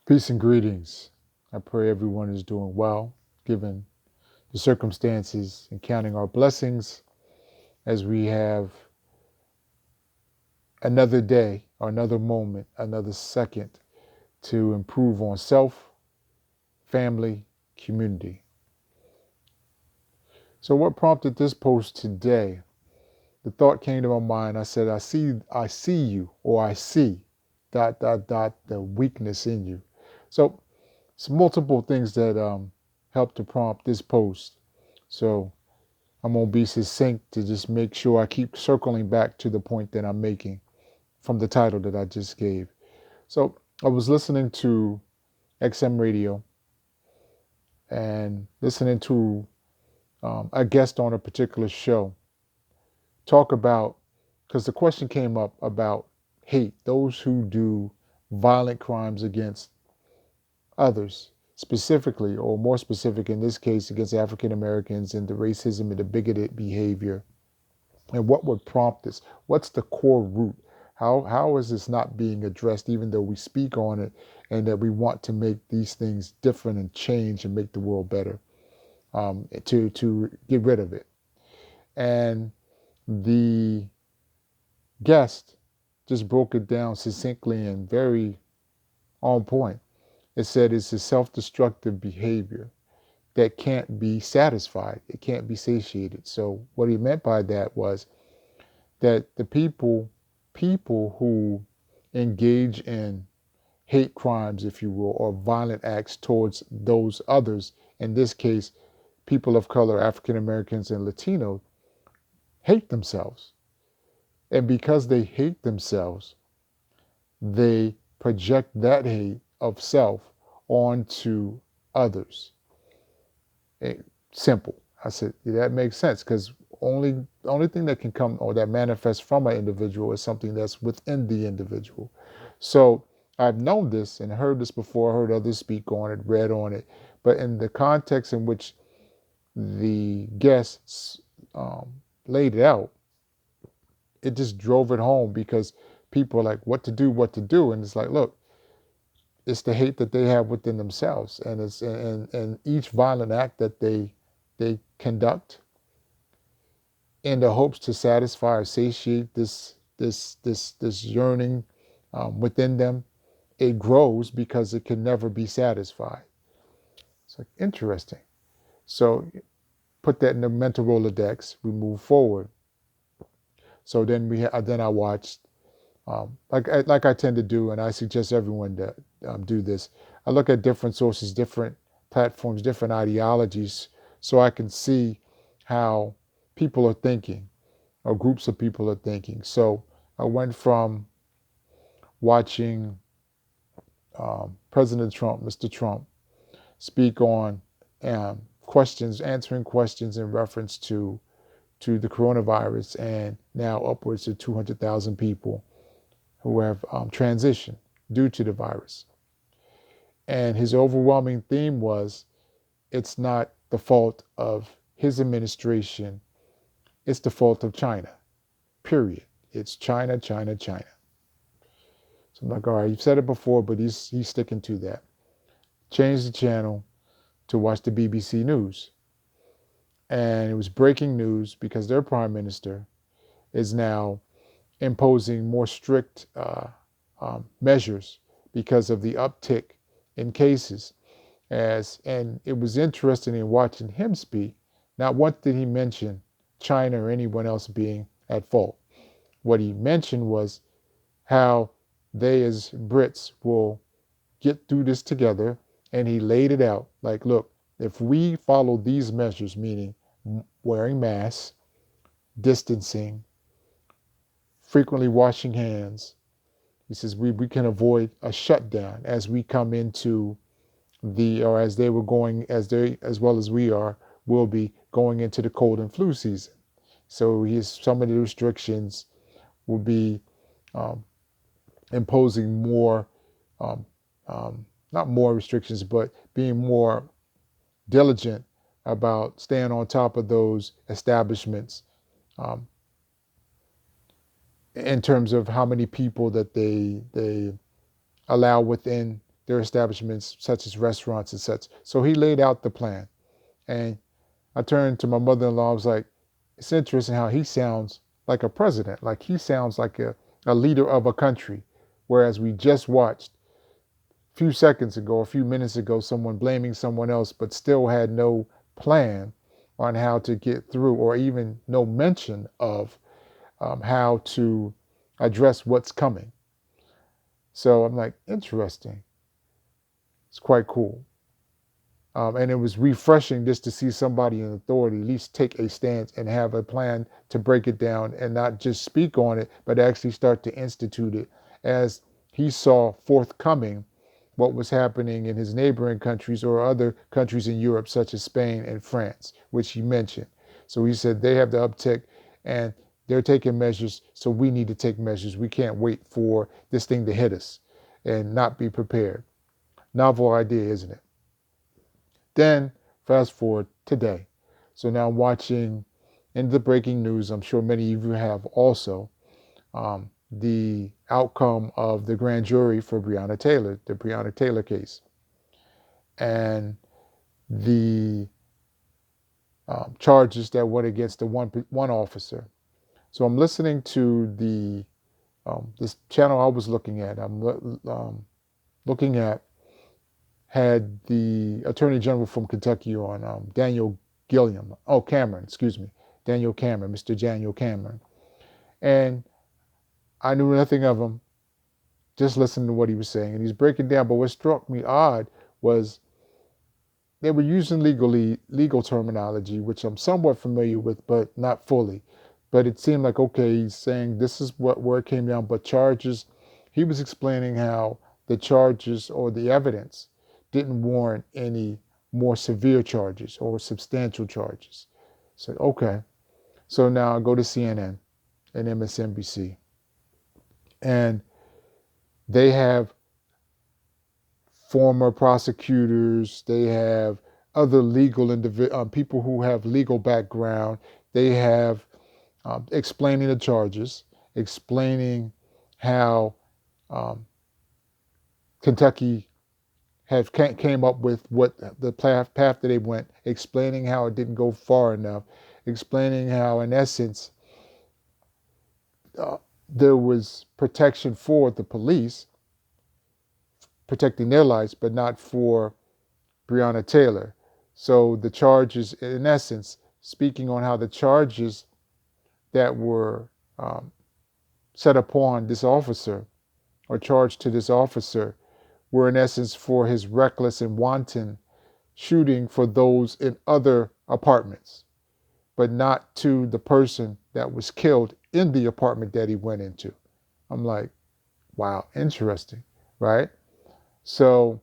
Peace and greetings. I pray everyone is doing well, given the circumstances, and counting our blessings as we have another day, or another moment, another second to improve on self, family, community. So, what prompted this post today? The thought came to my mind. I said, I see you, or I see dot dot dot the weakness in you. So, it's multiple things that helped to prompt this post. So I'm going to be succinct to just make sure I keep circling back to the point that I'm making from the title that I just gave. So I was listening to XM radio and listening to a guest on a particular show talk about, because the question came up about hate, those who do violent crimes against others, specifically, or more specific in this case, against African Americans, and the racism and the bigoted behavior, and what would prompt this? What's the core root? How is this not being addressed, even though we speak on it and that we want to make these things different and change and make the world better, to get rid of it? And the guest just broke it down succinctly and very on point. It said it's a self-destructive behavior that can't be satisfied. It can't be satiated. So what he meant by that was that the people who engage in hate crimes, if you will, or violent acts towards those others, in this case, people of color, African Americans and Latino, hate themselves. And because they hate themselves, they project that hate of self onto others. Simple. I said, yeah, that makes sense, because only thing that can come or that manifests from an individual is something that's within the individual. So I've known this and heard this before, heard others speak on it, read on it, but in the context in which the guests laid it out, it just drove it home, because people are like, what to do, and it's like, look, it's the hate that they have within themselves, and it's and each violent act that they conduct in the hopes to satisfy or satiate this yearning within them, it grows because it can never be satisfied. It's like interesting. So put that in the mental Rolodex. We move forward. So then then I watched, like I tend to do, and I suggest everyone to do this. I look at different sources, different platforms, different ideologies, so I can see how people are thinking, or groups of people are thinking. So I went from watching President Trump, Mr. Trump, speak on answering questions in reference to the coronavirus, and now upwards of 200,000 people who have transitioned due to the virus. And his overwhelming theme was, it's not the fault of his administration, it's the fault of China, period. It's China, China, China. So I'm like, all right, you've said it before, but he's sticking to that. Changed the channel to watch the BBC News. And it was breaking news because their prime minister is now imposing more strict measures because of the uptick in cases. And it was interesting in watching him speak. Not once did he mention China or anyone else being at fault. What he mentioned was how they as Brits will get through this together. And he laid it out like, look, if we follow these measures, meaning wearing masks, distancing, frequently washing hands, he says we can avoid a shutdown as we come into or as they were going, as well as we will be going into the cold and flu season. So some of the restrictions will be imposing more, not more restrictions, but being more diligent about staying on top of those establishments, in terms of how many people that they allow within their establishments, such as restaurants and such. So he laid out the plan. And I turned to my mother-in-law. I was like, it's interesting how he sounds like a president, like he sounds like a leader of a country. Whereas we just watched a few seconds ago, a few minutes ago, someone blaming someone else, but still had no plan on how to get through, or even no mention of how to address what's coming. So I'm like, interesting. It's quite cool. And it was refreshing just to see somebody in authority at least take a stance and have a plan to break it down and not just speak on it, but actually start to institute it as he saw forthcoming what was happening in his neighboring countries or other countries in Europe, such as Spain and France, which he mentioned. So he said they have the uptick and they're taking measures, so we need to take measures. We can't wait for this thing to hit us and not be prepared. Novel idea, isn't it? Then fast forward today. So now I'm watching in the breaking news, I'm sure many of you have also, the outcome of the grand jury for Breonna Taylor, the Breonna Taylor case, and the charges that went against the one officer. So I'm listening to the this channel I was looking at. I'm looking at had the Attorney General from Kentucky on, Daniel Cameron, Daniel Cameron, Mr. Daniel Cameron. And I knew nothing of him, just listening to what he was saying. And he's breaking down, but what struck me odd was they were using legal terminology, which I'm somewhat familiar with, but not fully. But it seemed like, okay, he's saying this is where it came down, but charges, he was explaining how the charges or the evidence didn't warrant any more severe charges or substantial charges. So, okay. So now I go to CNN and MSNBC, and they have former prosecutors, they have other legal people who have legal background. They have explaining the charges, explaining how Kentucky came up with what the path that they went, explaining how it didn't go far enough, explaining how, in essence, there was protection for the police, protecting their lives, but not for Breonna Taylor. So the charges, in essence, speaking on how the charges that were set upon this officer or charged to this officer were in essence for his reckless and wanton shooting for those in other apartments, but not to the person that was killed in the apartment that he went into. I'm like, wow, interesting, right? So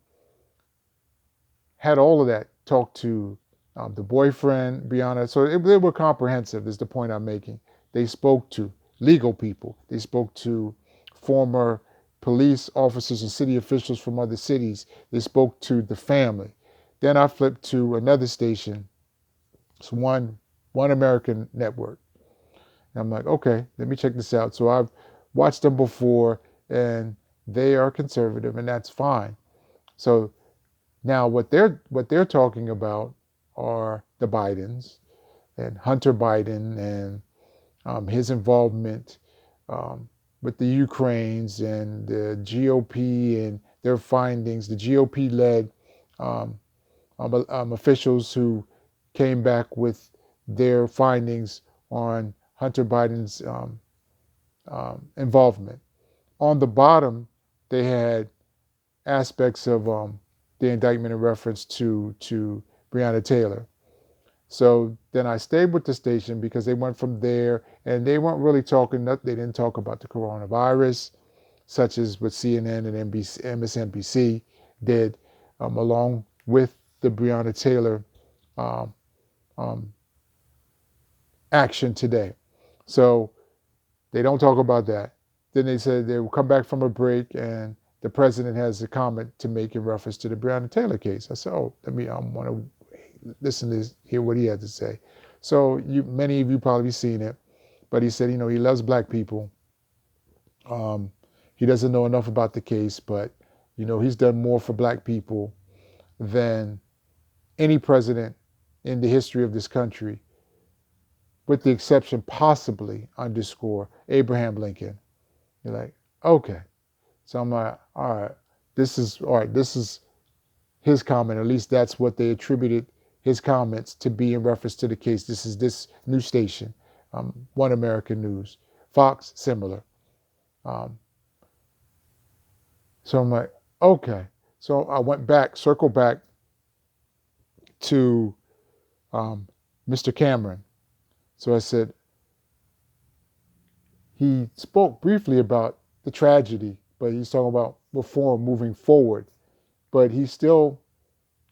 had all of that, talked to the boyfriend, Breonna. So they were comprehensive is the point I'm making. They spoke to legal people. They spoke to former police officers and city officials from other cities. They spoke to the family. Then I flipped to another station. It's one American network. And I'm like, okay, let me check this out. So I've watched them before, and they are conservative, and that's fine. So now what they're talking about are the Bidens and Hunter Biden and his involvement with the Ukraines and the GOP and their findings. The GOP-led officials who came back with their findings on Hunter Biden's involvement. On the bottom, they had aspects of the indictment in reference to Breonna Taylor. So then I stayed with the station because they went from there and they weren't really talking, they didn't talk about the coronavirus, such as what CNN and MSNBC did, along with the Breonna Taylor action today. So they don't talk about that. Then they said they will come back from a break and the president has a comment to make in reference to the Breonna Taylor case. I said, oh, I want to listen to hear what he had to say. So many of you probably seen it, but he said, he loves black people. He doesn't know enough about the case, but, He's done more for black people than any president in the history of this country, with the exception, possibly, underscore, Abraham Lincoln. You're like, okay. So I'm like, all right, this is his comment. At least that's what they attributed his comments to be in reference to the case. This is this news station, One American News. Fox, similar. Um, so I'm like, okay. So I circled back to Mr. Cameron. So I said, he spoke briefly about the tragedy, but he's talking about reform moving forward. But he still,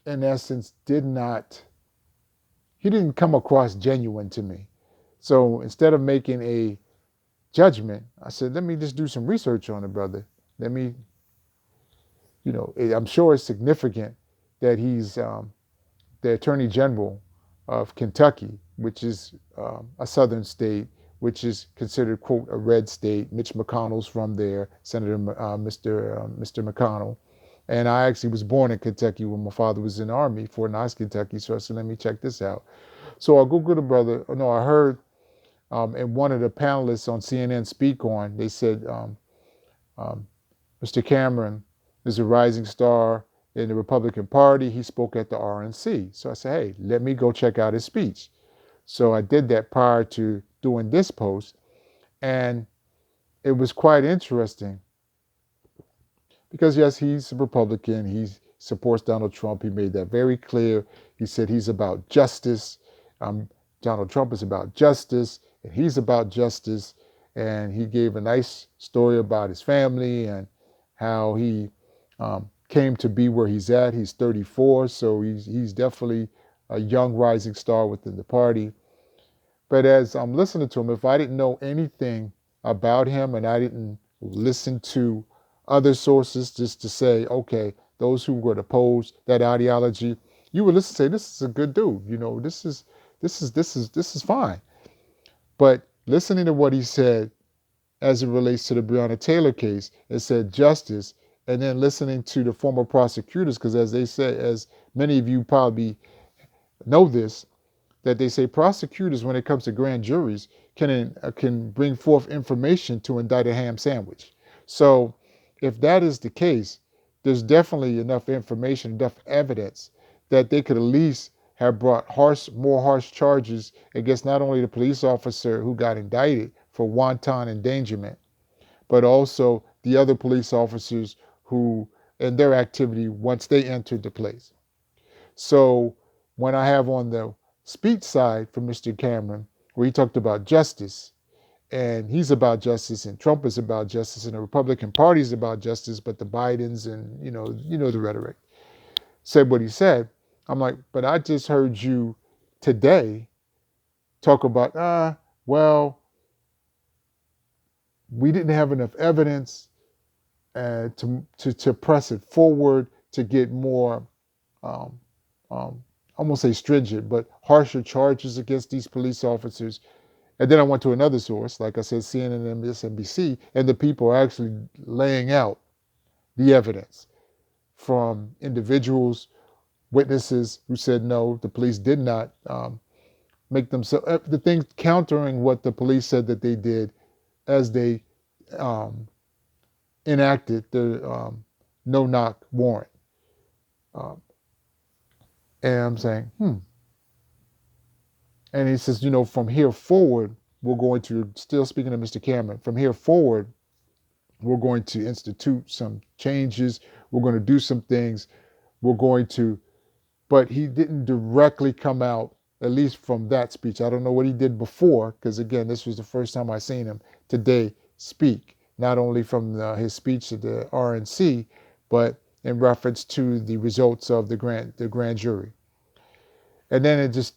in essence, he didn't come across genuine to me. So instead of making a judgment, I said, let me just do some research on it, brother. Let me, I'm sure it's significant that he's the Attorney General of Kentucky, which is a southern state, which is considered, quote, a red state. Mitch McConnell's from there, Mr. McConnell. And I actually was born in Kentucky when my father was in the Army, Fort Knox, Kentucky. So I said, let me check this out. So I Googled the brother. No, I heard and one of the panelists on CNN speak on, they said, Mr. Cameron is a rising star in the Republican Party. He spoke at the RNC. So I said, hey, let me go check out his speech. So I did that prior to doing this post. And it was quite interesting because, yes, he's a Republican. He supports Donald Trump. He made that very clear. He said he's about justice. Donald Trump is about justice, and he's about justice. And he gave a nice story about his family and how he came to be where he's at. He's 34, so he's definitely a young rising star within the party. But as I'm listening to him, if I didn't know anything about him and I didn't listen to other sources just to say, okay, those who would oppose that ideology, you would listen and say, this is a good dude. This is fine. But listening to what he said as it relates to the Breonna Taylor case, it said justice, and then listening to the former prosecutors, because as they say, as many of you probably know this, that they say prosecutors, when it comes to grand juries, can bring forth information to indict a ham sandwich. So if that is the case, there's definitely enough information, enough evidence that they could at least have brought more harsh charges against not only the police officer who got indicted for wanton endangerment, but also the other police officers who, in their activity once they entered the place. So when I have on the speech side from Mr. Cameron, where he talked about justice, and he's about justice, and Trump is about justice, and the Republican Party is about justice, but the Bidens and you know the rhetoric, said what he said. I'm like, but I just heard you today talk about, well, we didn't have enough evidence to press it forward to get more, I won't say stringent, but harsher charges against these police officers. And then I went to another source, like I said, CNN and MSNBC, and the people are actually laying out the evidence from individuals, witnesses who said no, the police did not make themselves, the things countering what the police said that they did as they enacted the no-knock warrant. And I'm saying, And he says, from here forward, we're going to, still speaking to Mr. Cameron, from here forward, we're going to institute some changes. We're going to do some things. We're going to, but he didn't directly come out, at least from that speech. I don't know what he did before, because again, this was the first time I seen him today speak, not only from his speech at the RNC, but in reference to the results of the grand jury. And then it just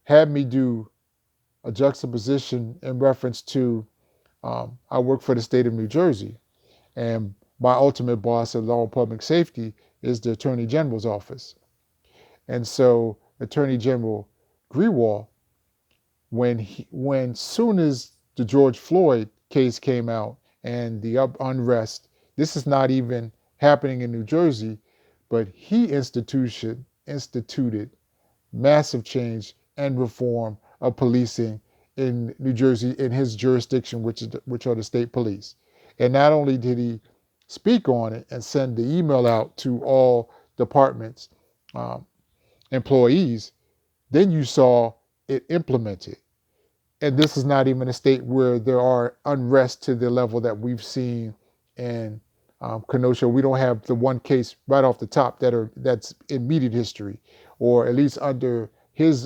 had me do a juxtaposition in reference to, I work for the state of New Jersey, and my ultimate boss at Law and Public Safety is the Attorney General's office. And so Attorney General Grewal, when soon as the George Floyd case came out and the unrest, this is not even happening in New Jersey, but he instituted massive change and reform of policing in New Jersey in his jurisdiction, which are the state police. And not only did he speak on it and send the email out to all departments, um, employees, then you saw it implemented. And this is not even a state where there are unrest to the level that we've seen in Kenosha. We don't have the one case right off the top that's immediate history, or at least under his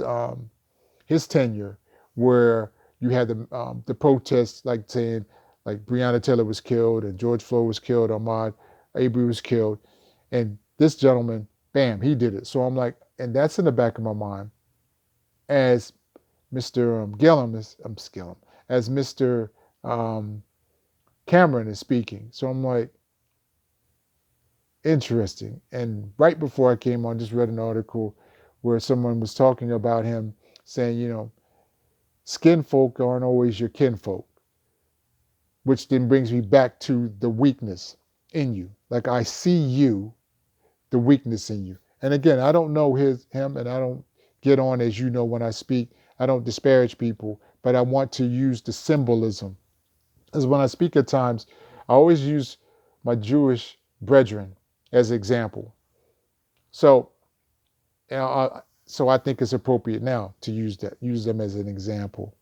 tenure, where you had the protests, like saying like Breonna Taylor was killed and George Floyd was killed, Ahmaud Arbery was killed, and this gentleman, bam, he did it. So I'm like, and that's in the back of my mind as Mr. Gillum, as Mr. Um, Cameron is speaking. So I'm like, interesting. And right before I came on, just read an article where someone was talking about him saying, skin folk aren't always your kinfolk, which then brings me back to the weakness in you. Like, I see you, the weakness in you. And again, I don't know him, and I don't get on, as you know, when I speak. I don't disparage people, but I want to use the symbolism. Because when I speak at times, I always use my Jewish brethren as an example. So, so I think it's appropriate now to use them as an example.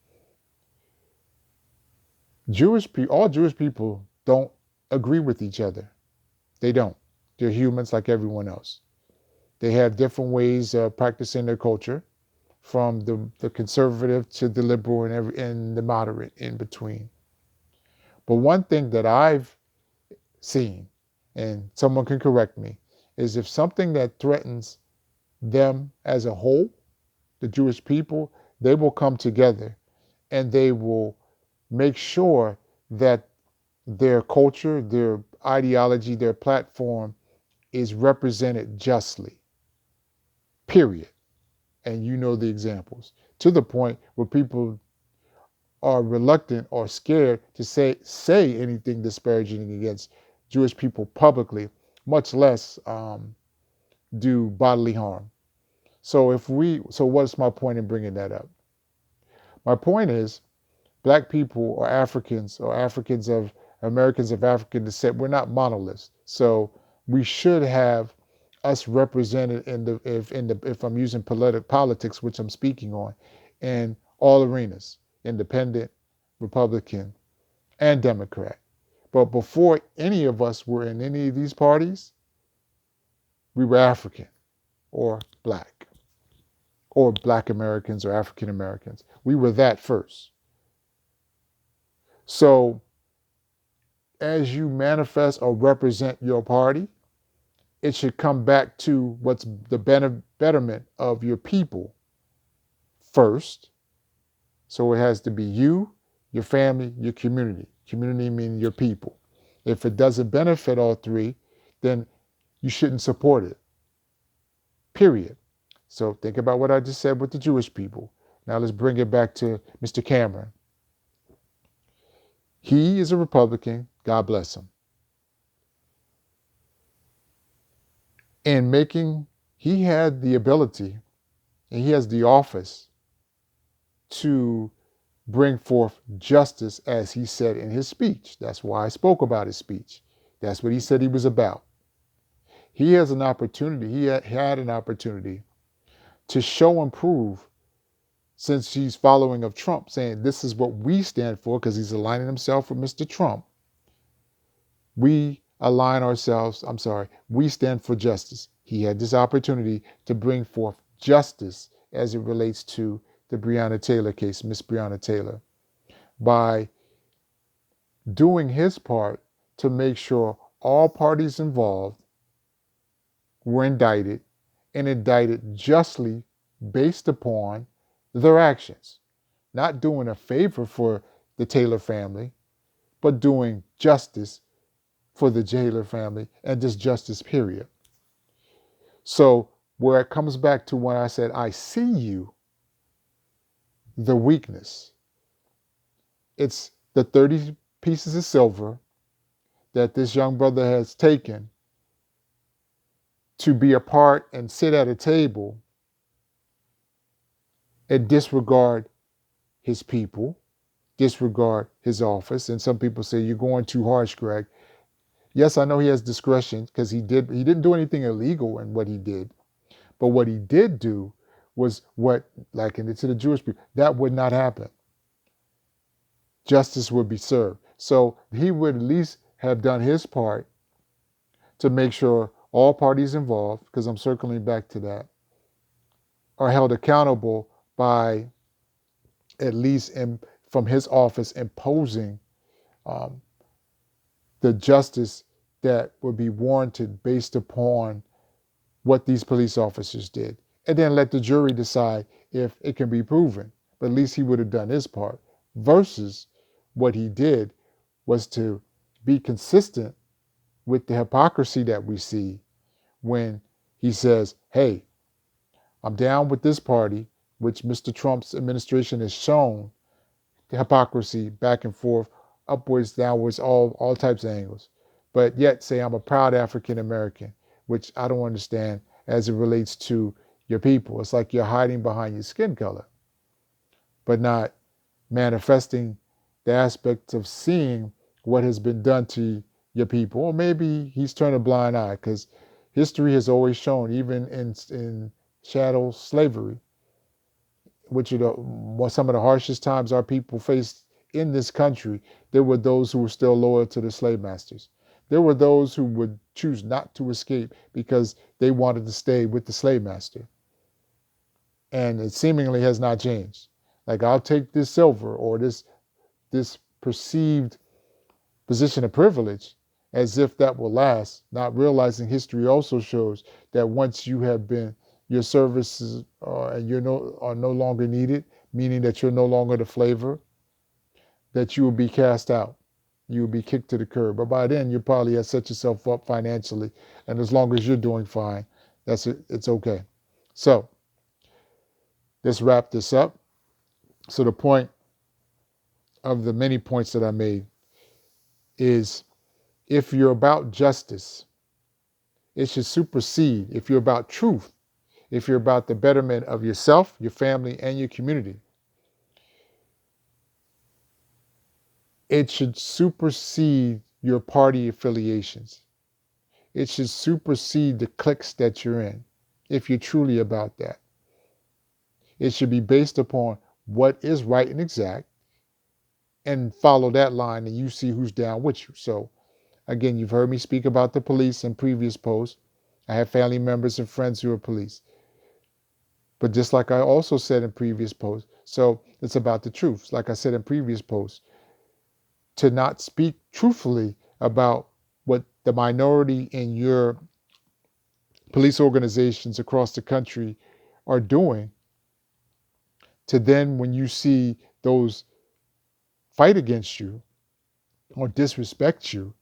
All Jewish people don't agree with each other. They don't. They're humans like everyone else. They have different ways of practicing their culture, from the conservative to the liberal and the moderate in between. But one thing that I've seen, and someone can correct me, is if something that threatens them as a whole, the Jewish people, they will come together and they will make sure that their culture, their ideology, their platform is represented justly. Period. And you know the examples. To the point where people are reluctant or scared to say anything disparaging against Jewish people publicly, much less do bodily harm. So what's my point in bringing that up? My point is, Black people or Africans of Americans of African descent, we're not monoliths. So we should have us represented if I'm using politics, which I'm speaking on, in all arenas, independent, Republican, and Democrat. But before any of us were in any of these parties, we were African or Black Americans or African Americans. We were that first. So as you manifest or represent your party, it should come back to what's the betterment of your people first. So it has to be you, your family, your community. Community meaning your people. If it doesn't benefit all three, then you shouldn't support it. Period. So think about what I just said with the Jewish people. Now let's bring it back to Mr. Cameron. He is a Republican. God bless him. He had the ability and he has the office to bring forth justice, as he said in his speech. That's why I spoke about his speech. That's what he said he was about. He has an opportunity, he had an opportunity to show and prove, since he's following of Trump, saying this is what we stand for, because he's aligning himself with Mr. Trump. We stand for justice. He had this opportunity to bring forth justice as it relates to the Breonna Taylor case, Miss Breonna Taylor, by doing his part to make sure all parties involved were indicted, and indicted justly based upon their actions. Not doing a favor for the Taylor family, but doing justice for the Taylor family, and just justice, period. So where it comes back to when I said, I see you, the weakness. It's the 30 pieces of silver that this young brother has taken to be a part and sit at a table and disregard his people, disregard his office. And some people say, you're going too harsh, Greg. Yes, I know he has discretion because he didn't do anything illegal in what he did. But what he did do was what, like in to the Jewish people, that would not happen. Justice would be served. So he would at least have done his part to make sure all parties involved, because I'm circling back to that, are held accountable by at least from his office imposing um, the justice that would be warranted based upon what these police officers did. And then let the jury decide if it can be proven. But at least he would have done his part. Versus what he did was to be consistent with the hypocrisy that we see when he says, hey, I'm down with this party, which Mr. Trump's administration has shown the hypocrisy back and forth, upwards, downwards, all types of angles. But yet say I'm a proud African American, which I don't understand as it relates to your people. It's like you're hiding behind your skin color, but not manifesting the aspects of seeing what has been done to your people. Or maybe he's turned a blind eye because history has always shown, even in chattel slavery, which are some of the harshest times our people faced in this country, there were those who were still loyal to the slave masters. There were those who would choose not to escape because they wanted to stay with the slave master. And it seemingly has not changed. Like, I'll take this silver or this perceived position of privilege as if that will last, not realizing history also shows that once you have been, your services and are no longer needed, meaning that you're no longer the flavor, that you will be cast out. You will be kicked to the curb. But by then, you probably have set yourself up financially. And as long as you're doing fine, it's okay. So let's wrap this up. So the point of the many points that I made is, if you're about justice, it should supersede. If you're about truth, if you're about the betterment of yourself, your family, and your community, it should supersede your party affiliations. It should supersede the cliques that you're in, if you're truly about that. It should be based upon what is right and exact, and follow that line, and you see who's down with you. So again, you've heard me speak about the police in previous posts. I have family members and friends who are police. But just like I also said in previous posts, so it's about the truth. Like I said in previous posts, to not speak truthfully about what the minority in your police organizations across the country are doing, to then when you see those fight against you or disrespect you,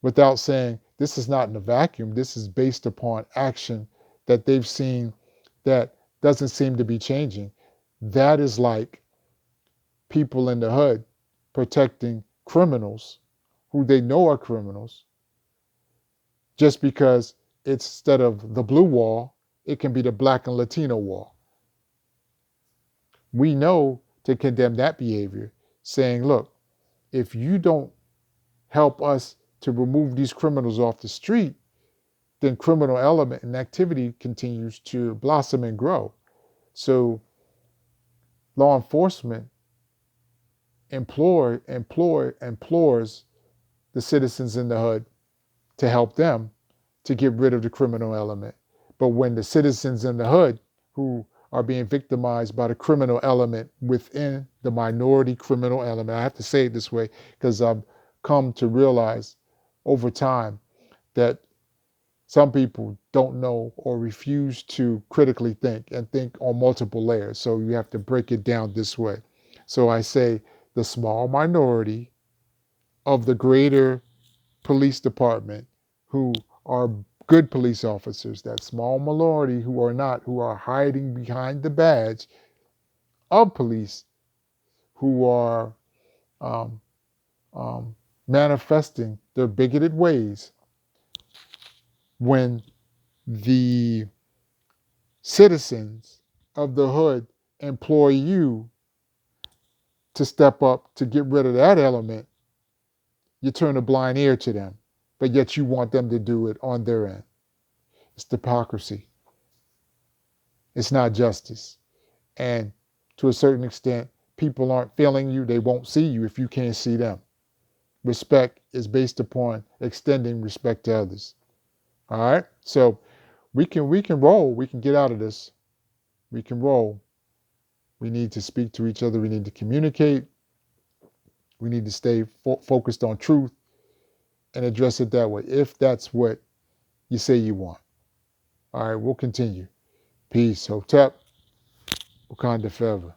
without saying this is not in a vacuum, this is based upon action that they've seen that doesn't seem to be changing. That is like people in the hood protecting criminals who they know are criminals, just because it's, instead of the blue wall, it can be the black and Latino wall. We know to condemn that behavior, saying, look, if you don't help us to remove these criminals off the street, then criminal element and activity continues to blossom and grow. So law enforcement implores the citizens in the hood to help them to get rid of the criminal element. But when the citizens in the hood who are being victimized by the criminal element within the minority criminal element, I have to say it this way because I've come to realize over time that some people don't know or refuse to critically think and think on multiple layers. So you have to break it down this way. So I say the small minority of the greater police department who are good police officers, that small minority who are not, who are hiding behind the badge of police, who are um, manifesting their bigoted ways when the citizens of the hood employ you to step up to get rid of that element, you turn a blind ear to them, but yet you want them to do it on their end. It's hypocrisy. It's not justice. And to a certain extent, people aren't feeling you. They won't see you if you can't see them. Respect is based upon extending respect to others. All right? So we can roll. We can get out of this. We can roll. We need to speak to each other. We need to communicate. We need to stay focused on truth and address it that way, if that's what you say you want. All right, we'll continue. Peace. Hotep. Wakanda forever.